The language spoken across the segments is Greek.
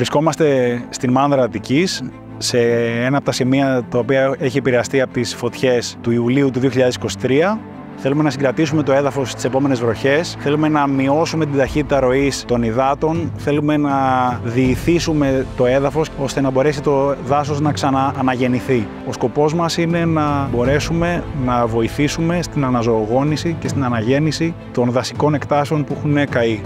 Βρισκόμαστε στην Μάνδρα Αττικής, σε ένα από τα σημεία τα οποία έχει επηρεαστεί από τις φωτιές του Ιουλίου του 2023. Θέλουμε να συγκρατήσουμε το έδαφος στις επόμενες βροχές, θέλουμε να μειώσουμε την ταχύτητα ροής των υδάτων, θέλουμε να διηθήσουμε το έδαφος ώστε να μπορέσει το δάσος να ξανααναγεννηθεί. Ο σκοπός μας είναι να μπορέσουμε να βοηθήσουμε στην αναζωογόνηση και στην αναγέννηση των δασικών εκτάσεων που έχουν καεί.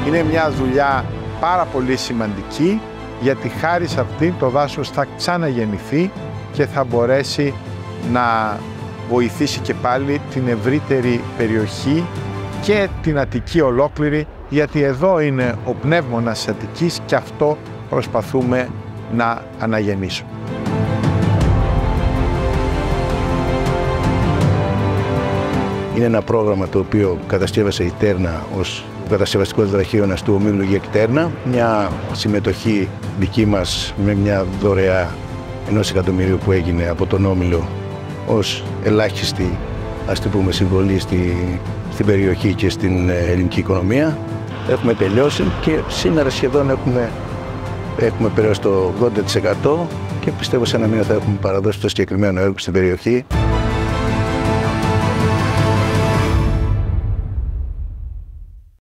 Είναι μια δουλειά πάρα πολύ σημαντική, γιατί χάρη σε αυτή το δάσος θα ξαναγεννηθεί και θα μπορέσει να βοηθήσει και πάλι την ευρύτερη περιοχή και την Αττική ολόκληρη, γιατί εδώ είναι ο πνεύμονας της Αττικής και αυτό προσπαθούμε να αναγεννήσουμε. Είναι ένα πρόγραμμα το οποίο κατασκεύασε η Τέρνα ως κατασκευαστικό τετραχίωνας του ομίλου ΓΕΚ-Τέρνα. Μια συμμετοχή δική μας με μια δωρεά 1 εκατομμυρίου που έγινε από τον όμιλο ως ελάχιστη, ας το πούμε, συμβολή στην περιοχή και στην ελληνική οικονομία. Έχουμε τελειώσει και σήμερα σχεδόν έχουμε περάσει το 80% και πιστεύω σε ένα μήνα θα έχουμε παραδώσει το συγκεκριμένο έργο στην περιοχή.